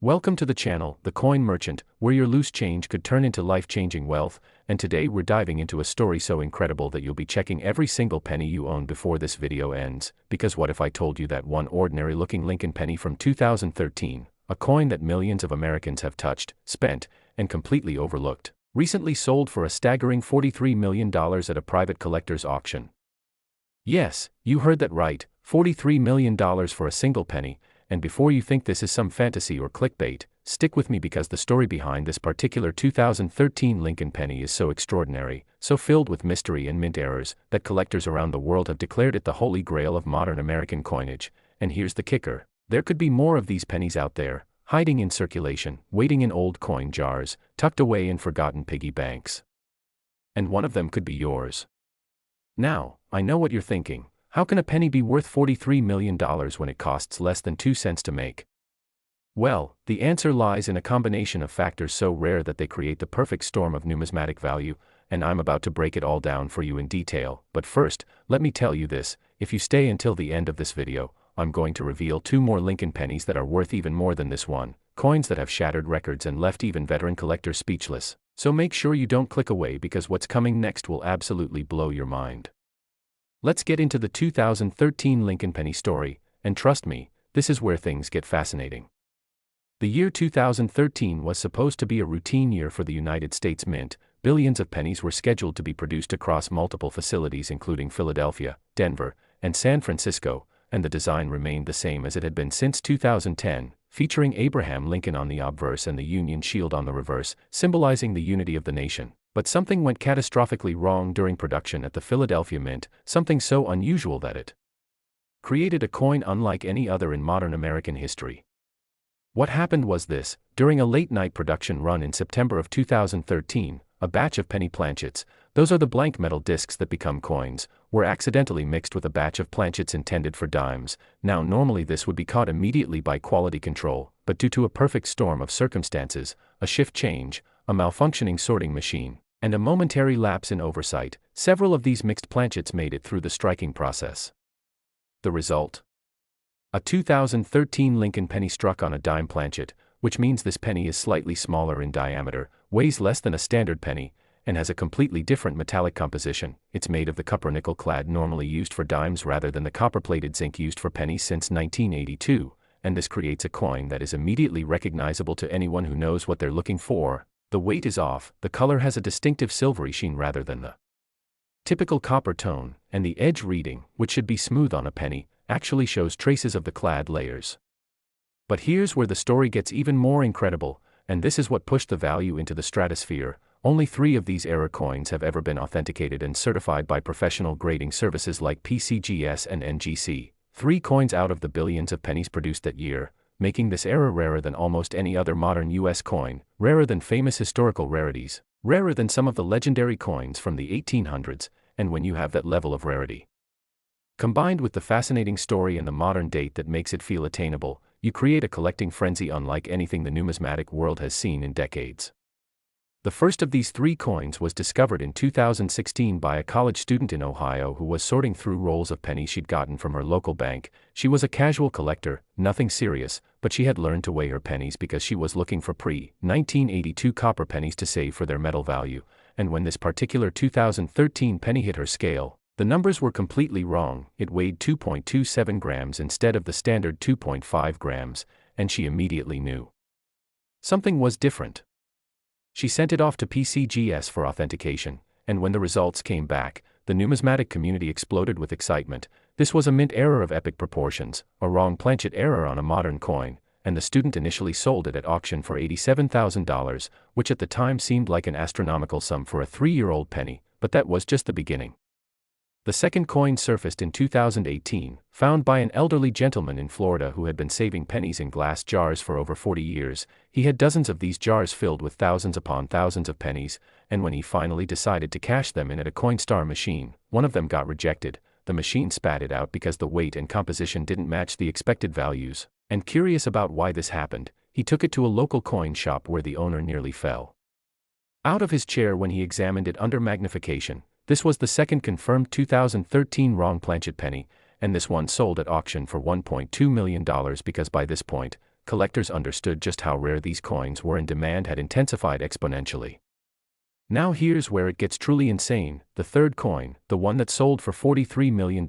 Welcome to the channel, The Coin Merchant, where your loose change could turn into life-changing wealth, and today we're diving into a story so incredible that you'll be checking every single penny you own before this video ends, because what if I told you that one ordinary-looking Lincoln penny from 2013, a coin that millions of Americans have touched, spent, and completely overlooked, recently sold for a staggering $43 million at a private collector's auction? Yes, you heard that right, $43 million for a single penny. And before you think this is some fantasy or clickbait, stick with me because the story behind this particular 2013 Lincoln penny is so extraordinary, so filled with mystery and mint errors, that collectors around the world have declared it the holy grail of modern American coinage. And here's the kicker: there could be more of these pennies out there, hiding in circulation, waiting in old coin jars, tucked away in forgotten piggy banks. And one of them could be yours. Now, I know what you're thinking. How can a penny be worth $43 million when it costs less than 2 cents to make? Well, the answer lies in a combination of factors so rare that they create the perfect storm of numismatic value, and I'm about to break it all down for you in detail. But first, let me tell you this: if you stay until the end of this video, I'm going to reveal 2 more Lincoln pennies that are worth even more than this one, coins that have shattered records and left even veteran collectors speechless. So make sure you don't click away because what's coming next will absolutely blow your mind. Let's get into the 2013 Lincoln penny story, and trust me, this is where things get fascinating. The year 2013 was supposed to be a routine year for the United States Mint. Billions of pennies were scheduled to be produced across multiple facilities including Philadelphia, Denver, and San Francisco, and the design remained the same as it had been since 2010, featuring Abraham Lincoln on the obverse and the Union Shield on the reverse, symbolizing the unity of the nation. But something went catastrophically wrong during production at the Philadelphia Mint, something so unusual that it created a coin unlike any other in modern American history. What happened was this: during a late-night production run in September of 2013, a batch of penny planchets, those are the blank metal discs that become coins, were accidentally mixed with a batch of planchets intended for dimes. Now normally this would be caught immediately by quality control, but due to a perfect storm of circumstances, a shift change, a malfunctioning sorting machine, and a momentary lapse in oversight, several of these mixed planchets made it through the striking process. The result? A 2013 Lincoln penny struck on a dime planchet, which means this penny is slightly smaller in diameter, weighs less than a standard penny, and has a completely different metallic composition. It's made of the copper-nickel clad normally used for dimes rather than the copper-plated zinc used for pennies since 1982, and this creates a coin that is immediately recognizable to anyone who knows what they're looking for. The weight is off, the color has a distinctive silvery sheen rather than the typical copper tone, and the edge reading, which should be smooth on a penny, actually shows traces of the clad layers. But here's where the story gets even more incredible, and this is what pushed the value into the stratosphere. Only 3 of these error coins have ever been authenticated and certified by professional grading services like PCGS and NGC. 3 coins out of the billions of pennies produced that year, making this error rarer than almost any other modern U.S. coin, rarer than famous historical rarities, rarer than some of the legendary coins from the 1800s, and when you have that level of rarity, combined with the fascinating story and the modern date that makes it feel attainable, you create a collecting frenzy unlike anything the numismatic world has seen in decades. The first of these 3 coins was discovered in 2016 by a college student in Ohio who was sorting through rolls of pennies she'd gotten from her local bank. She was a casual collector, nothing serious, but she had learned to weigh her pennies because she was looking for pre-1982 copper pennies to save for their metal value, and when this particular 2013 penny hit her scale, the numbers were completely wrong. It weighed 2.27 grams instead of the standard 2.5 grams, and she immediately knew something was different. She sent it off to PCGS for authentication, and when the results came back, the numismatic community exploded with excitement. This was a mint error of epic proportions, a wrong planchet error on a modern coin, and the student initially sold it at auction for $87,000, which at the time seemed like an astronomical sum for a 3-year-old penny, but that was just the beginning. The second coin surfaced in 2018, found by an elderly gentleman in Florida who had been saving pennies in glass jars for over 40 years. He had dozens of these jars filled with thousands upon thousands of pennies, and when he finally decided to cash them in at a Coinstar machine, one of them got rejected. The machine spat it out because the weight and composition didn't match the expected values, and curious about why this happened, he took it to a local coin shop where the owner nearly fell out of his chair when he examined it under magnification. This was the second confirmed 2013 wrong planchet penny, and this one sold at auction for $1.2 million because by this point, collectors understood just how rare these coins were and demand had intensified exponentially. Now here's where it gets truly insane. The third coin, the one that sold for $43 million,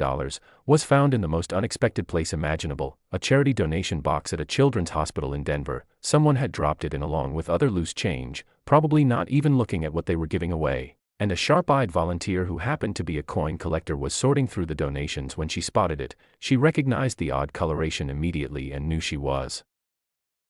was found in the most unexpected place imaginable, a charity donation box at a children's hospital in Denver. Someone had dropped it in along with other loose change, probably not even looking at what they were giving away. And a sharp-eyed volunteer who happened to be a coin collector was sorting through the donations when she spotted it. She recognized the odd coloration immediately and knew she was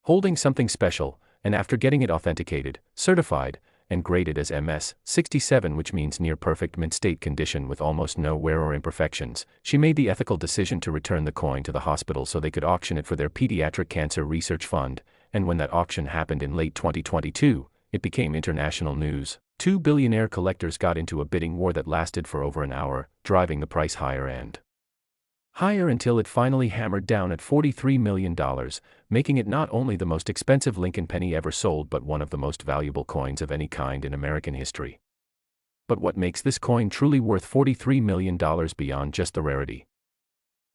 holding something special, and after getting it authenticated, certified, and graded as MS-67, which means near perfect mint state condition with almost no wear or imperfections, she made the ethical decision to return the coin to the hospital so they could auction it for their pediatric cancer research fund. And when that auction happened in late 2022, it became international news. Two billionaire collectors got into a bidding war that lasted for over an hour, driving the price higher and higher until it finally hammered down at $43 million, making it not only the most expensive Lincoln penny ever sold but one of the most valuable coins of any kind in American history. But what makes this coin truly worth $43 million beyond just the rarity?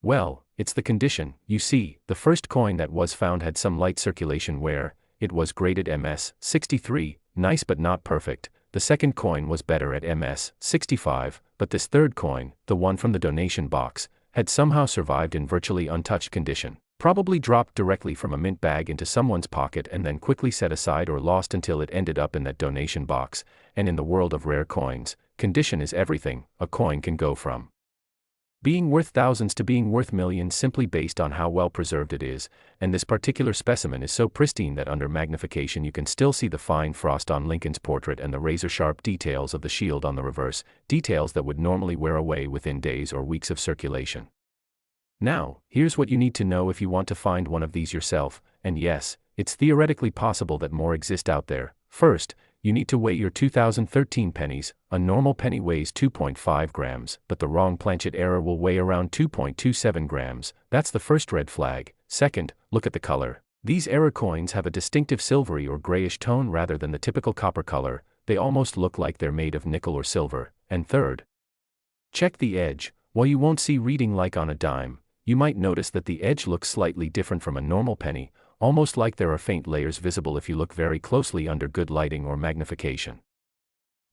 Well, it's the condition. You see, the first coin that was found had some light circulation wear. It was graded MS-63, nice but not perfect. The second coin was better at MS-65, but this third coin, the one from the donation box, had somehow survived in virtually untouched condition. Probably dropped directly from a mint bag into someone's pocket and then quickly set aside or lost until it ended up in that donation box. And in the world of rare coins, condition is everything. A coin can go from being worth thousands to being worth millions simply based on how well preserved it is, and this particular specimen is so pristine that under magnification you can still see the fine frost on Lincoln's portrait and the razor-sharp details of the shield on the reverse, details that would normally wear away within days or weeks of circulation. Now, here's what you need to know if you want to find one of these yourself, and yes, it's theoretically possible that more exist out there. First, you need to weigh your 2013 pennies. A normal penny weighs 2.5 grams, but the wrong planchet error will weigh around 2.27 grams. That's the first red flag. Second, look at the color. These error coins have a distinctive silvery or grayish tone rather than the typical copper color. They almost look like they're made of nickel or silver. And third, check the edge. While you won't see reading like on a dime, you might notice that the edge looks slightly different from a normal penny, almost like there are faint layers visible if you look very closely under good lighting or magnification.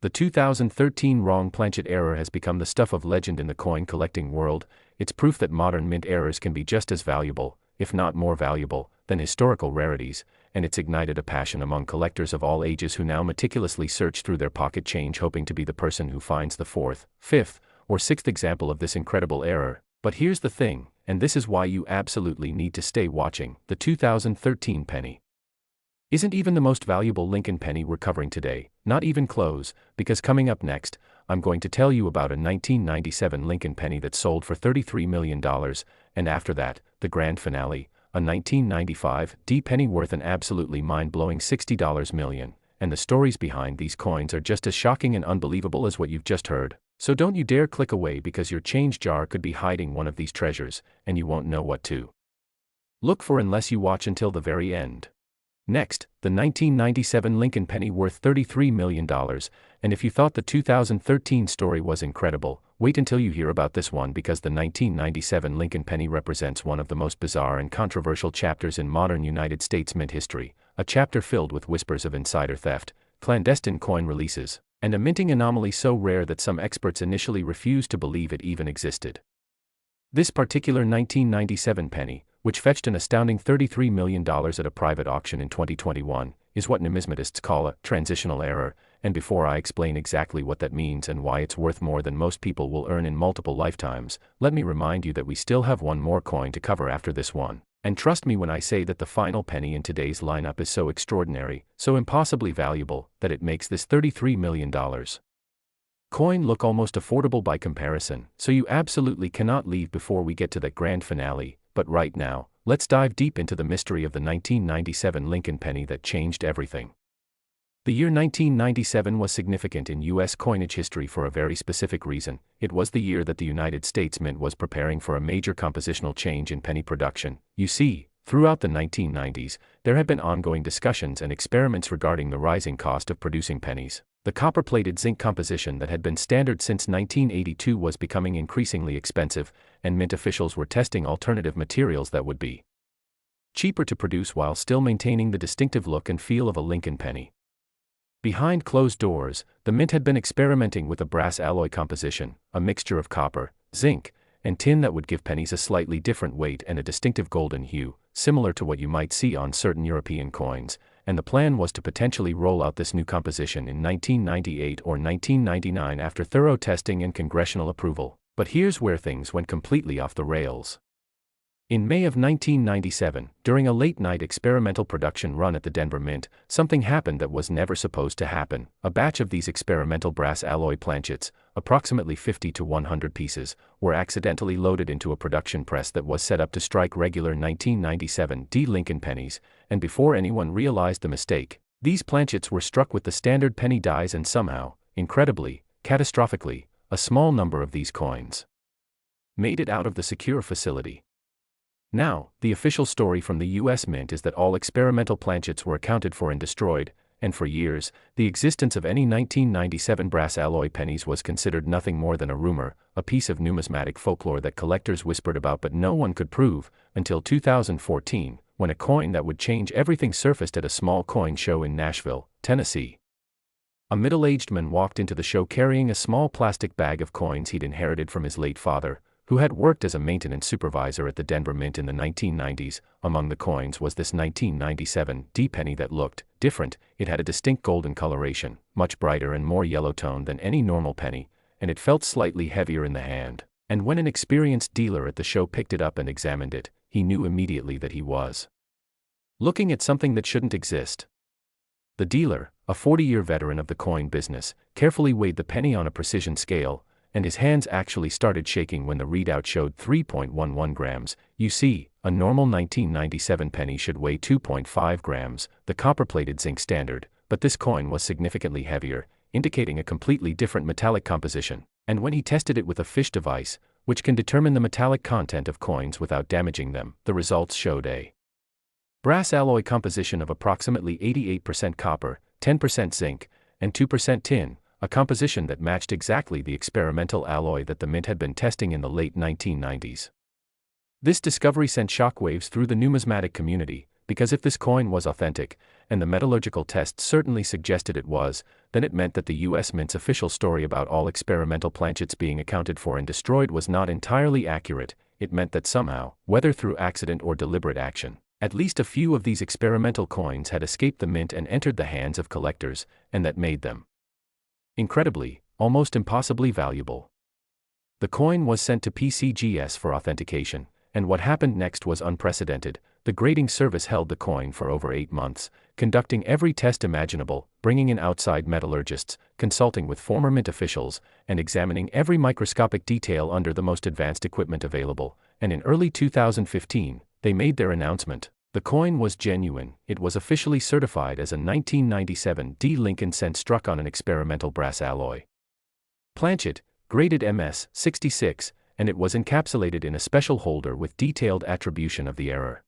The 2013 wrong planchet error has become the stuff of legend in the coin collecting world. It's proof that modern mint errors can be just as valuable, if not more valuable, than historical rarities, and it's ignited a passion among collectors of all ages who now meticulously search through their pocket change hoping to be the person who finds the fourth, fifth, or sixth example of this incredible error. But here's the thing, and this is why you absolutely need to stay watching. The 2013 penny isn't even the most valuable Lincoln penny we're covering today, not even close, because coming up next, I'm going to tell you about a 1997 Lincoln penny that sold for $33 million, and after that, the grand finale, a 1995 D penny worth an absolutely mind-blowing $60 million, and the stories behind these coins are just as shocking and unbelievable as what you've just heard. So don't you dare click away because your change jar could be hiding one of these treasures, and you won't know what to look for unless you watch until the very end. Next, the 1997 Lincoln penny worth $33 million, and if you thought the 2013 story was incredible, wait until you hear about this one because the 1997 Lincoln penny represents one of the most bizarre and controversial chapters in modern United States mint history, a chapter filled with whispers of insider theft, clandestine coin releases, and a minting anomaly so rare that some experts initially refused to believe it even existed. This particular 1997 penny, which fetched an astounding $33 million at a private auction in 2021, is what numismatists call a transitional error, and before I explain exactly what that means and why it's worth more than most people will earn in multiple lifetimes, let me remind you that we still have one more coin to cover after this one. And trust me when I say that the final penny in today's lineup is so extraordinary, so impossibly valuable, that it makes this $33 million coin look almost affordable by comparison, so you absolutely cannot leave before we get to that grand finale. But right now, let's dive deep into the mystery of the 1997 Lincoln penny that changed everything. The year 1997 was significant in U.S. coinage history for a very specific reason. It was the year that the United States Mint was preparing for a major compositional change in penny production. You see, throughout the 1990s, there had been ongoing discussions and experiments regarding the rising cost of producing pennies. The copper-plated zinc composition that had been standard since 1982 was becoming increasingly expensive, and mint officials were testing alternative materials that would be cheaper to produce while still maintaining the distinctive look and feel of a Lincoln penny. Behind closed doors, the mint had been experimenting with a brass alloy composition, a mixture of copper, zinc, and tin that would give pennies a slightly different weight and a distinctive golden hue, similar to what you might see on certain European coins, and the plan was to potentially roll out this new composition in 1998 or 1999 after thorough testing and congressional approval. But here's where things went completely off the rails. In May of 1997, during a late-night experimental production run at the Denver Mint, something happened that was never supposed to happen. A batch of these experimental brass alloy planchets, approximately 50 to 100 pieces, were accidentally loaded into a production press that was set up to strike regular 1997 D Lincoln pennies, and before anyone realized the mistake, these planchets were struck with the standard penny dies and somehow, incredibly, catastrophically, a small number of these coins made it out of the secure facility. Now, the official story from the U.S. Mint is that all experimental planchets were accounted for and destroyed, and for years, the existence of any 1997 brass alloy pennies was considered nothing more than a rumor, a piece of numismatic folklore that collectors whispered about but no one could prove, until 2014, when a coin that would change everything surfaced at a small coin show in Nashville, Tennessee. A middle-aged man walked into the show carrying a small plastic bag of coins he'd inherited from his late father, who had worked as a maintenance supervisor at the Denver Mint in the 1990s. Among the coins was this 1997 D penny that looked different. It had a distinct golden coloration, much brighter and more yellow-toned than any normal penny, and it felt slightly heavier in the hand. And when an experienced dealer at the show picked it up and examined it, he knew immediately that he was looking at something that shouldn't exist. The dealer, a 40-year veteran of the coin business, carefully weighed the penny on a precision scale, and his hands actually started shaking when the readout showed 3.11 grams. You see, a normal 1997 penny should weigh 2.5 grams, the copper-plated zinc standard, but this coin was significantly heavier, indicating a completely different metallic composition. And when he tested it with a fish device, which can determine the metallic content of coins without damaging them, the results showed a brass alloy composition of approximately 88% copper, 10% zinc, and 2% tin, a composition that matched exactly the experimental alloy that the Mint had been testing in the late 1990s. This discovery sent shockwaves through the numismatic community, because if this coin was authentic, and the metallurgical tests certainly suggested it was, then it meant that the U.S. Mint's official story about all experimental planchets being accounted for and destroyed was not entirely accurate. It meant that somehow, whether through accident or deliberate action, at least a few of these experimental coins had escaped the Mint and entered the hands of collectors, and that made them incredibly, almost impossibly valuable. The coin was sent to PCGS for authentication, and what happened next was unprecedented. The grading service held the coin for over 8 months, conducting every test imaginable, bringing in outside metallurgists, consulting with former Mint officials, and examining every microscopic detail under the most advanced equipment available, and in early 2015, they made their announcement. The coin was genuine. It was officially certified as a 1997 D Lincoln cent struck on an experimental brass alloy planchet, graded MS 66, and it was encapsulated in a special holder with detailed attribution of the error.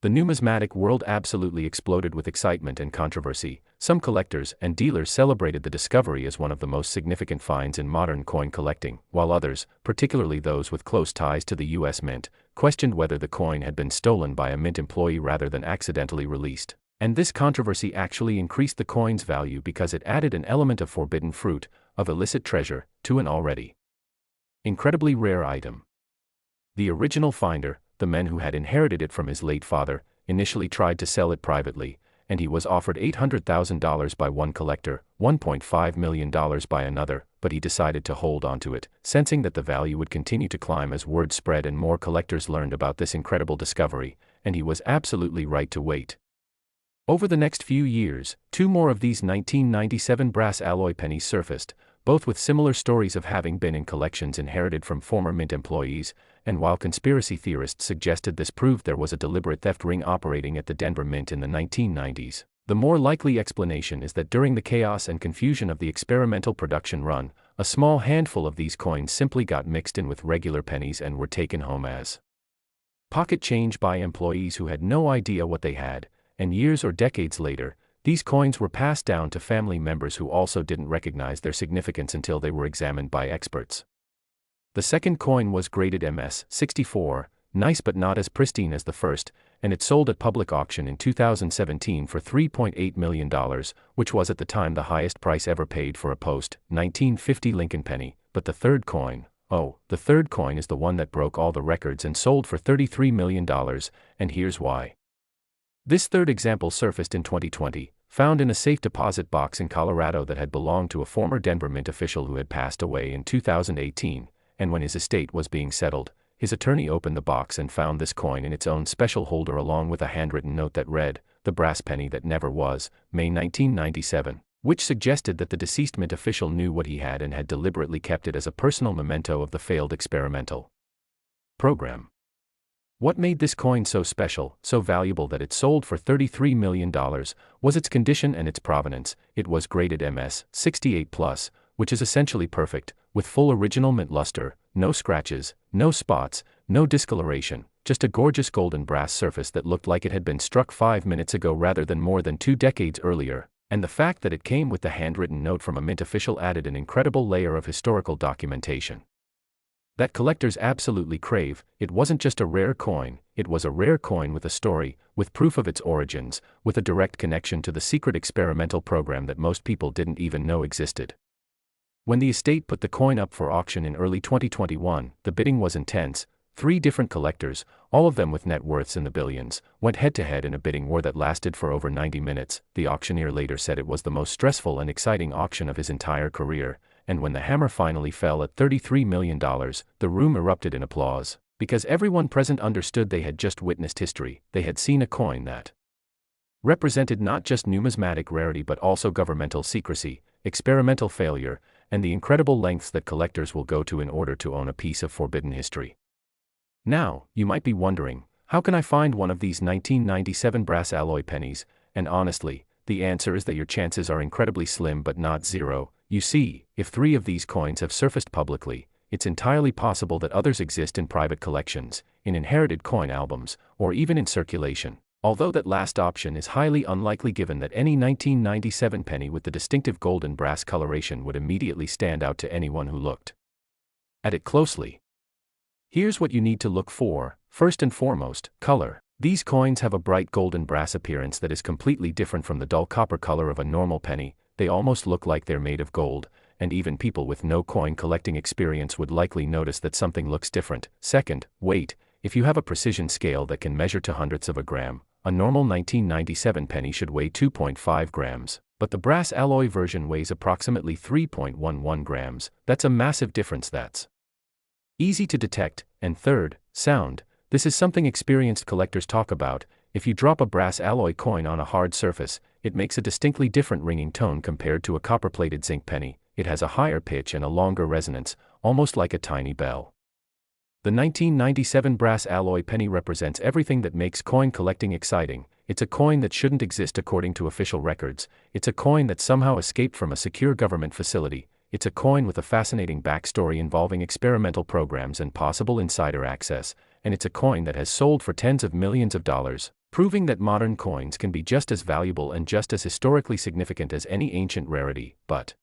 The numismatic world absolutely exploded with excitement and controversy. Some collectors and dealers celebrated the discovery as one of the most significant finds in modern coin collecting, while others, particularly those with close ties to the U.S. Mint, questioned whether the coin had been stolen by a Mint employee rather than accidentally released. And this controversy actually increased the coin's value because it added an element of forbidden fruit, of illicit treasure, to an already incredibly rare item. The original finder, the man who had inherited it from his late father, initially tried to sell it privately, and he was offered $800,000 by one collector, $1.5 million by another, but he decided to hold onto it, sensing that the value would continue to climb as word spread and more collectors learned about this incredible discovery, and he was absolutely right to wait. Over the next few years, 2 more of these 1997 brass alloy pennies surfaced, both with similar stories of having been in collections inherited from former Mint employees, and while conspiracy theorists suggested this proved there was a deliberate theft ring operating at the Denver Mint in the 1990s, the more likely explanation is that during the chaos and confusion of the experimental production run, a small handful of these coins simply got mixed in with regular pennies and were taken home as pocket change by employees who had no idea what they had, and years or decades later, these coins were passed down to family members who also didn't recognize their significance until they were examined by experts. The second coin was graded MS 64, nice but not as pristine as the first, and it sold at public auction in 2017 for $3.8 million, which was at the time the highest price ever paid for a post-1950 Lincoln penny. But the third coin, the third coin is the one that broke all the records and sold for $33 million, and here's why. This third example surfaced in 2020, found in a safe deposit box in Colorado that had belonged to a former Denver Mint official who had passed away in 2018, and when his estate was being settled, his attorney opened the box and found this coin in its own special holder along with a handwritten note that read, "The brass penny that never was, May 1997, which suggested that the deceased Mint official knew what he had and had deliberately kept it as a personal memento of the failed experimental program. What made this coin so special, so valuable that it sold for $33 million, was its condition and its provenance. It was graded MS 68+, which is essentially perfect, with full original mint luster, no scratches, no spots, no discoloration, just a gorgeous golden brass surface that looked like it had been struck 5 minutes ago rather than more than 2 decades earlier, and the fact that it came with the handwritten note from a mint official added an incredible layer of historical documentation that collectors absolutely crave. It wasn't just a rare coin, it was a rare coin with a story, with proof of its origins, with a direct connection to the secret experimental program that most people didn't even know existed. When the estate put the coin up for auction in early 2021, the bidding was intense. 3 different collectors, all of them with net worths in the billions, went head-to-head in a bidding war that lasted for over 90 minutes. The auctioneer later said it was the most stressful and exciting auction of his entire career, and when the hammer finally fell at $33 million, the room erupted in applause, because everyone present understood they had just witnessed history. They had seen a coin that represented not just numismatic rarity but also governmental secrecy, experimental failure, and the incredible lengths that collectors will go to in order to own a piece of forbidden history. Now, you might be wondering, how can I find one of these 1997 brass alloy pennies? And honestly, the answer is that your chances are incredibly slim but not zero. You see, if 3 of these coins have surfaced publicly, it's entirely possible that others exist in private collections, in inherited coin albums, or even in circulation. Although that last option is highly unlikely given that any 1997 penny with the distinctive gold and brass coloration would immediately stand out to anyone who looked at it closely. Here's what you need to look for. First and foremost, color. These coins have a bright golden brass appearance that is completely different from the dull copper color of a normal penny. They almost look like they're made of gold, and even people with no coin collecting experience would likely notice that something looks different. Second, weight. If you have a precision scale that can measure to hundredths of a gram, a normal 1997 penny should weigh 2.5 grams, but the brass alloy version weighs approximately 3.11 grams. That's a massive difference that's easy to detect. And third, sound. This is something experienced collectors talk about. If you drop a brass alloy coin on a hard surface, it makes a distinctly different ringing tone compared to a copper-plated zinc penny. It has a higher pitch and a longer resonance, almost like a tiny bell. The 1997 brass alloy penny represents everything that makes coin collecting exciting. It's a coin that shouldn't exist according to official records. It's a coin that somehow escaped from a secure government facility. It's a coin with a fascinating backstory involving experimental programs and possible insider access. And it's a coin that has sold for tens of millions of dollars, proving that modern coins can be just as valuable and just as historically significant as any ancient rarity. But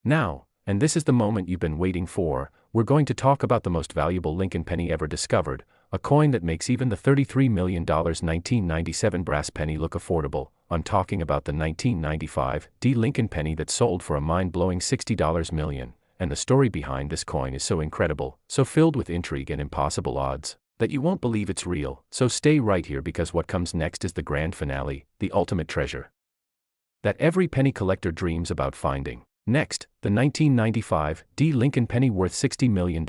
now, and this is the moment you've been waiting for, we're going to talk about the most valuable Lincoln penny ever discovered, a coin that makes even the $33 million 1997 brass penny look affordable. I'm talking about the 1995 Lincoln penny that sold for a mind-blowing $60 million, and the story behind this coin is so incredible, so filled with intrigue and impossible odds, that you won't believe it's real. So stay right here because what comes next is the grand finale, the ultimate treasure that every penny collector dreams about finding. Next, the 1995 Lincoln penny worth $60 million,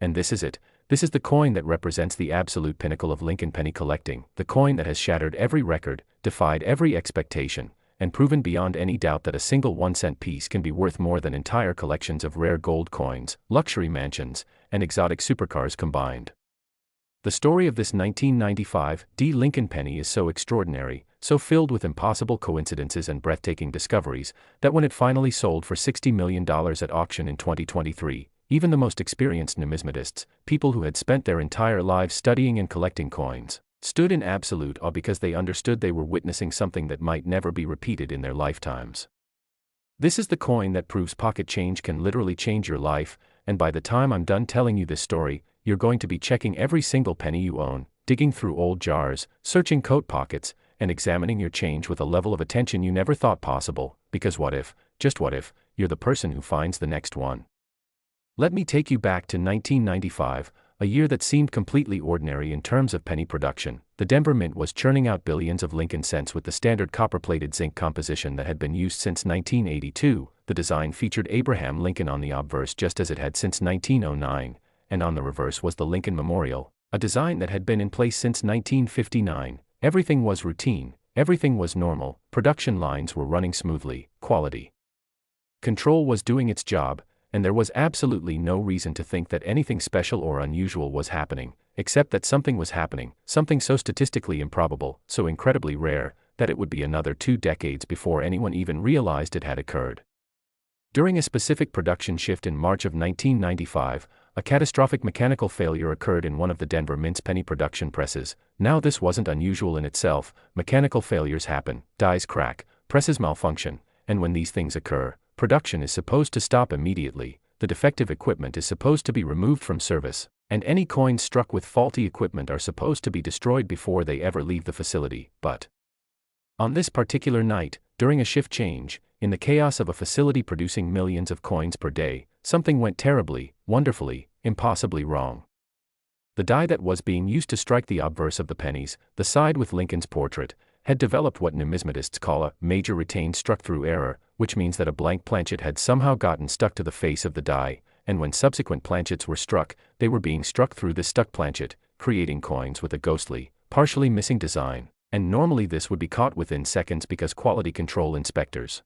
and this is it. This is the coin that represents the absolute pinnacle of Lincoln penny collecting, the coin that has shattered every record, defied every expectation, and proven beyond any doubt that a single 1-cent piece can be worth more than entire collections of rare gold coins, luxury mansions, and exotic supercars combined. The story of this 1995 Lincoln penny is so extraordinary, so filled with impossible coincidences and breathtaking discoveries, that when it finally sold for $60 million at auction in 2023, even the most experienced numismatists, people who had spent their entire lives studying and collecting coins, stood in absolute awe because they understood they were witnessing something that might never be repeated in their lifetimes. This is the coin that proves pocket change can literally change your life, and by the time I'm done telling you this story, you're going to be checking every single penny you own, digging through old jars, searching coat pockets, and examining your change with a level of attention you never thought possible, because what if, just what if, you're the person who finds the next one? Let me take you back to 1995, a year that seemed completely ordinary in terms of penny production. The Denver Mint was churning out billions of Lincoln cents with the standard copper-plated zinc composition that had been used since 1982. The design featured Abraham Lincoln on the obverse just as it had since 1909, and on the reverse was the Lincoln Memorial, a design that had been in place since 1959. Everything was routine, everything was normal, production lines were running smoothly, quality control was doing its job, and there was absolutely no reason to think that anything special or unusual was happening, except that something was happening, something so statistically improbable, so incredibly rare, that it would be another 2 decades before anyone even realized it had occurred. During a specific production shift in March of 1995, a catastrophic mechanical failure occurred in one of the Denver Mint's penny production presses. Now this wasn't unusual in itself. Mechanical failures happen, dies crack, presses malfunction, and when these things occur, production is supposed to stop immediately, the defective equipment is supposed to be removed from service, and any coins struck with faulty equipment are supposed to be destroyed before they ever leave the facility. But on this particular night, during a shift change, in the chaos of a facility producing millions of coins per day, something went terribly, wonderfully, impossibly wrong. The die that was being used to strike the obverse of the pennies, the side with Lincoln's portrait, had developed what numismatists call a major retained struck-through error, which means that a blank planchet had somehow gotten stuck to the face of the die, and when subsequent planchets were struck, they were being struck through this stuck planchet, creating coins with a ghostly, partially missing design, and normally this would be caught within seconds because quality control inspectors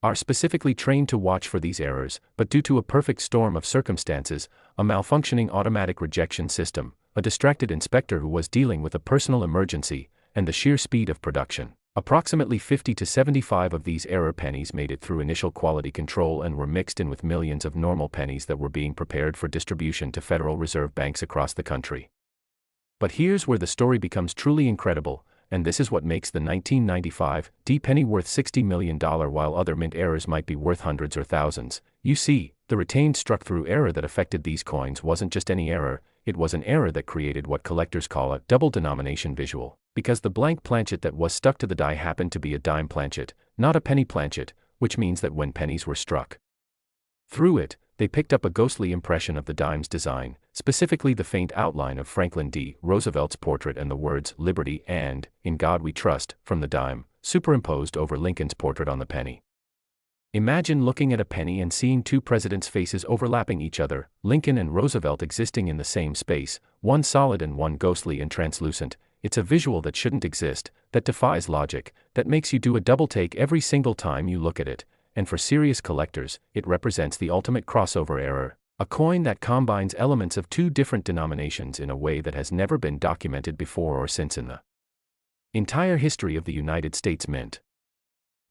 are specifically trained to watch for these errors, but due to a perfect storm of circumstances, a malfunctioning automatic rejection system, a distracted inspector who was dealing with a personal emergency, and the sheer speed of production, approximately 50 to 75 of these error pennies made it through initial quality control and were mixed in with millions of normal pennies that were being prepared for distribution to Federal Reserve banks across the country. But here's where the story becomes truly incredible, and this is what makes the 1995 D penny worth $60 million while other mint errors might be worth hundreds or thousands. You see, the retained struck-through error that affected these coins wasn't just any error, it was an error that created what collectors call a double denomination visual, because the blank planchet that was stuck to the die happened to be a dime planchet, not a penny planchet, which means that when pennies were struck through it, they picked up a ghostly impression of the dime's design, specifically the faint outline of Franklin D. Roosevelt's portrait and the words "Liberty" and "In God We Trust" from the dime, superimposed over Lincoln's portrait on the penny. Imagine looking at a penny and seeing two presidents' faces overlapping each other, Lincoln and Roosevelt existing in the same space, one solid and one ghostly and translucent. It's a visual that shouldn't exist, that defies logic, that makes you do a double take every single time you look at it. And for serious collectors, it represents the ultimate crossover error, a coin that combines elements of two different denominations in a way that has never been documented before or since in the entire history of the United States Mint.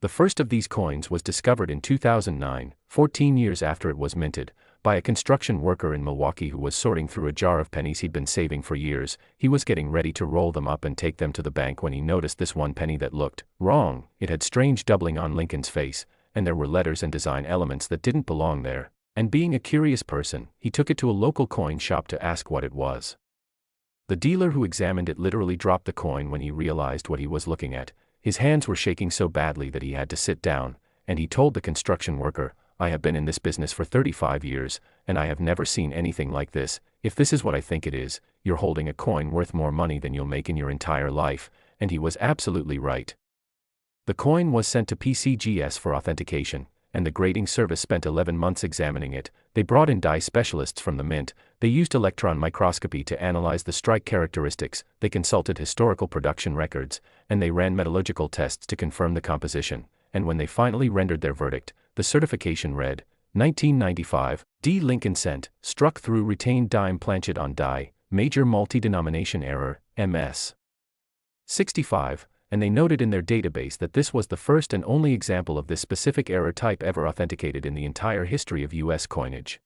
The first of these coins was discovered in 2009, 14 years after it was minted, by a construction worker in Milwaukee who was sorting through a jar of pennies he'd been saving for years. He was getting ready to roll them up and take them to the bank when he noticed this one penny that looked wrong. It had strange doubling on Lincoln's face, and there were letters and design elements that didn't belong there, and being a curious person, he took it to a local coin shop to ask what it was. The dealer who examined it literally dropped the coin when he realized what he was looking at. His hands were shaking so badly that he had to sit down, and he told the construction worker, "I have been in this business for 35 years, and I have never seen anything like this. If this is what I think it is, you're holding a coin worth more money than you'll make in your entire life," and he was absolutely right. The coin was sent to PCGS for authentication, and the grading service spent 11 months examining it. They brought in die specialists from the mint, they used electron microscopy to analyze the strike characteristics, they consulted historical production records, and they ran metallurgical tests to confirm the composition, and when they finally rendered their verdict, the certification read, 1995, D. Lincoln cent, struck through retained dime planchet on die, major multi-denomination error, MS 65. And they noted in their database that this was the first and only example of this specific error type ever authenticated in the entire history of U.S. coinage.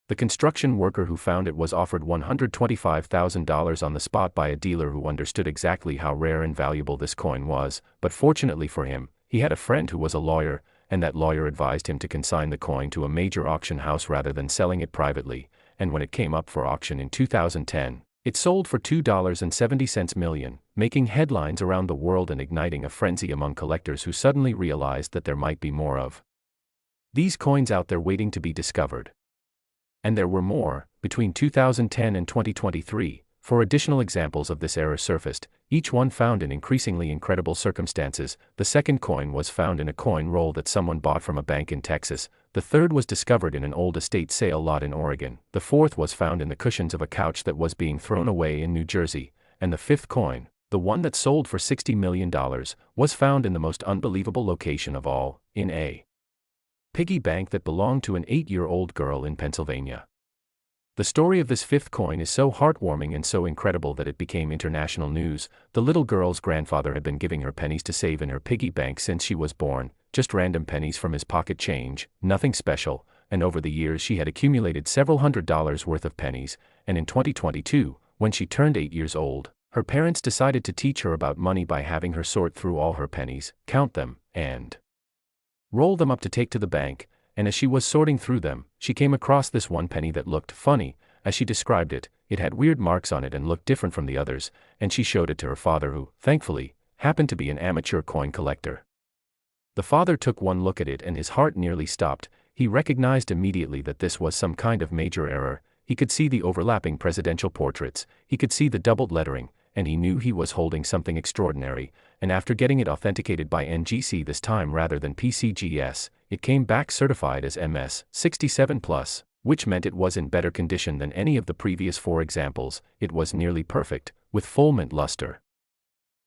The construction worker who found it was offered $125,000 on the spot by a dealer who understood exactly how rare and valuable this coin was, but fortunately for him, he had a friend who was a lawyer, and that lawyer advised him to consign the coin to a major auction house rather than selling it privately, and when it came up for auction in 2010, It sold for $2.70 million, making headlines around the world and igniting a frenzy among collectors who suddenly realized that there might be more of these coins out there waiting to be discovered. And there were more. Between 2010 and 2023, 4 additional examples of this era surfaced, each one found in increasingly incredible circumstances. The second coin was found in a coin roll that someone bought from a bank in Texas. The third was discovered in an old estate sale lot in Oregon. The fourth was found in the cushions of a couch that was being thrown away in New Jersey. And the fifth coin, the one that sold for $60 million, was found in the most unbelievable location of all, in a piggy bank that belonged to an 8-year-old girl in Pennsylvania. The story of this fifth coin is so heartwarming and so incredible that it became international news. The little girl's grandfather had been giving her pennies to save in her piggy bank since she was born, just random pennies from his pocket change, nothing special, and over the years she had accumulated several $100s worth of pennies, and in 2022, when she turned 8 years old, her parents decided to teach her about money by having her sort through all her pennies, count them, and roll them up to take to the bank. And as she was sorting through them, she came across this one penny that looked funny. As she described it, it had weird marks on it and looked different from the others, and she showed it to her father who, thankfully, happened to be an amateur coin collector. The father took one look at it and his heart nearly stopped. He recognized immediately that this was some kind of major error. He could see the overlapping presidential portraits, he could see the doubled lettering, and he knew he was holding something extraordinary. And after getting it authenticated by NGC this time rather than PCGS, it came back certified as MS 67+, which meant it was in better condition than any of the previous 4 examples. It was nearly perfect, with full mint luster,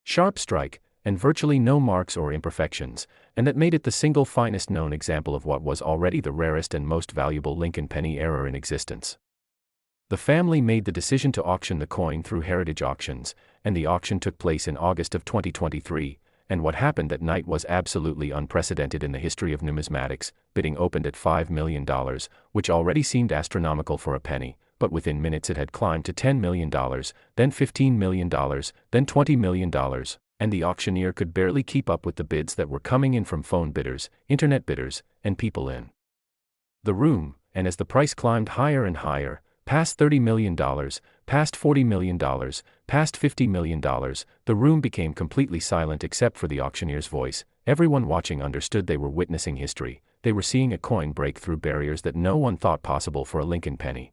sharp strike, and virtually no marks or imperfections, and that made it the single finest known example of what was already the rarest and most valuable Lincoln penny error in existence. The family made the decision to auction the coin through Heritage Auctions, and the auction took place in August of 2023, and what happened that night was absolutely unprecedented in the history of numismatics. Bidding opened at $5 million, which already seemed astronomical for a penny, but within minutes it had climbed to $10 million, then $15 million, then $20 million, and the auctioneer could barely keep up with the bids that were coming in from phone bidders, internet bidders, and people in the room. And as the price climbed higher and higher, past $30 million, past $40 million, past $50 million, the room became completely silent except for the auctioneer's voice. Everyone watching understood they were witnessing history. They were seeing a coin break through barriers that no one thought possible for a Lincoln penny.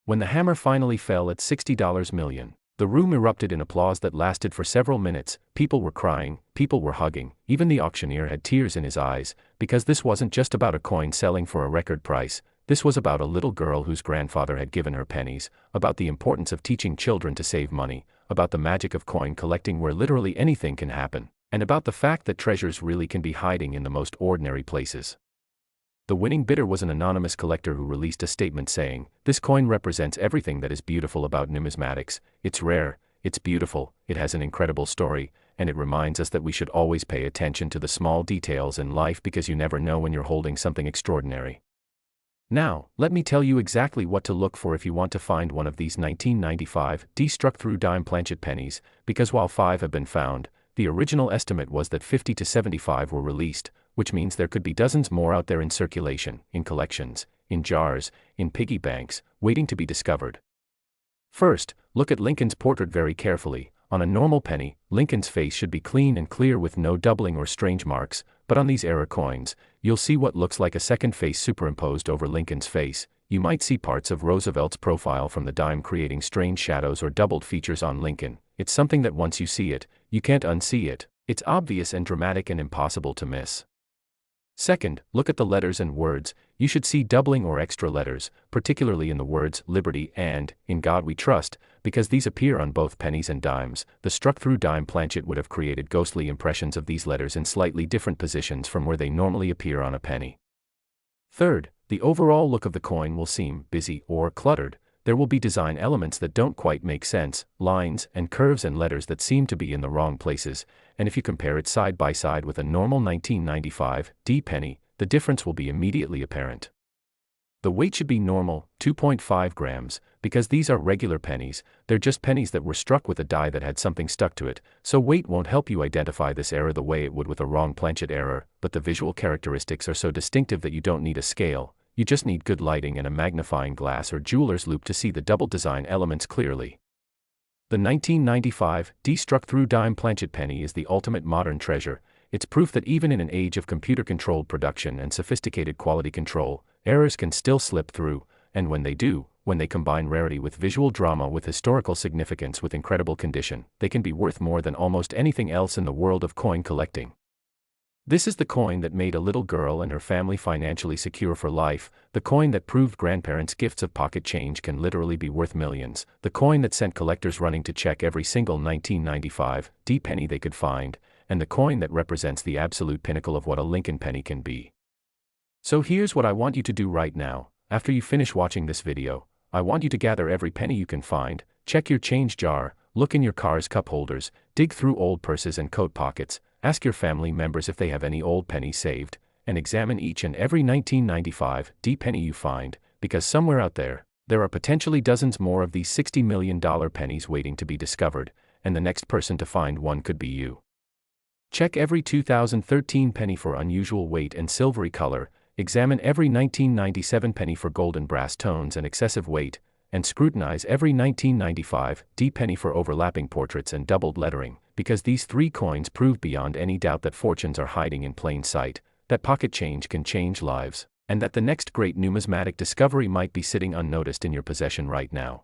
When the hammer finally fell at $60 million, the room erupted in applause that lasted for several minutes. People were crying, people were hugging, even the auctioneer had tears in his eyes, because this wasn't just about a coin selling for a record price. This was about a little girl whose grandfather had given her pennies, about the importance of teaching children to save money, about the magic of coin collecting where literally anything can happen, and about the fact that treasures really can be hiding in the most ordinary places. The winning bidder was an anonymous collector who released a statement saying, "This coin represents everything that is beautiful about numismatics. It's rare, it's beautiful, it has an incredible story, and it reminds us that we should always pay attention to the small details in life because you never know when you're holding something extraordinary." Now, let me tell you exactly what to look for if you want to find one of these 1995 struck-through dime planchet pennies, because while 5 have been found, the original estimate was that 50 to 75 were released, which means there could be dozens more out there in circulation, in collections, in jars, in piggy banks, waiting to be discovered. First, look at Lincoln's portrait very carefully. On a normal penny, Lincoln's face should be clean and clear with no doubling or strange marks, but on these era coins, you'll see what looks like a second face superimposed over Lincoln's face. You might see parts of Roosevelt's profile from the dime creating strange shadows or doubled features on Lincoln. It's something that once you see it, you can't unsee it. It's obvious and dramatic and impossible to miss. Second, look at the letters and words. You should see doubling or extra letters, particularly in the words Liberty and In God We Trust, because these appear on both pennies and dimes. The struck-through dime planchet would have created ghostly impressions of these letters in slightly different positions from where they normally appear on a penny. Third, the overall look of the coin will seem busy or cluttered. There will be design elements that don't quite make sense, lines and curves and letters that seem to be in the wrong places, and if you compare it side by side with a normal 1995 penny, the difference will be immediately apparent. The weight should be normal, 2.5 grams, because these are regular pennies. They're just pennies that were struck with a die that had something stuck to it, so weight won't help you identify this error the way it would with a wrong planchet error, but the visual characteristics are so distinctive that you don't need a scale. You just need good lighting and a magnifying glass or jeweler's loupe to see the double design elements clearly. The 1995 D-struck-through dime planchet penny is the ultimate modern treasure. It's proof that even in an age of computer-controlled production and sophisticated quality control, errors can still slip through, and when they do, when they combine rarity with visual drama with historical significance with incredible condition, they can be worth more than almost anything else in the world of coin collecting. This is the coin that made a little girl and her family financially secure for life, the coin that proved grandparents' gifts of pocket change can literally be worth millions, the coin that sent collectors running to check every single 1995 D penny they could find, and the coin that represents the absolute pinnacle of what a Lincoln penny can be. So here's what I want you to do right now. After you finish watching this video, I want you to gather every penny you can find, check your change jar, look in your car's cup holders, dig through old purses and coat pockets, ask your family members if they have any old pennies saved, and examine each and every 1995 D penny you find, because somewhere out there, there are potentially dozens more of these $60 million pennies waiting to be discovered, and the next person to find one could be you. Check every 2013 penny for unusual weight and silvery color, examine every 1997 penny for gold and brass tones and excessive weight, and scrutinize every 1995 D penny for overlapping portraits and doubled lettering, because these three coins prove beyond any doubt that fortunes are hiding in plain sight, that pocket change can change lives, and that the next great numismatic discovery might be sitting unnoticed in your possession right now.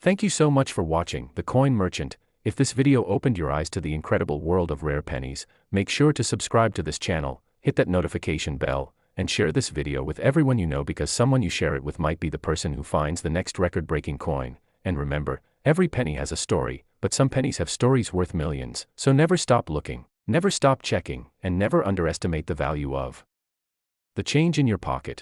Thank you so much for watching The Coin Merchant. If this video opened your eyes to the incredible world of rare pennies, make sure to subscribe to this channel, hit that notification bell, and share this video with everyone you know, because someone you share it with might be the person who finds the next record-breaking coin. And remember, every penny has a story, but some pennies have stories worth millions, so never stop looking, never stop checking, and never underestimate the value of the change in your pocket.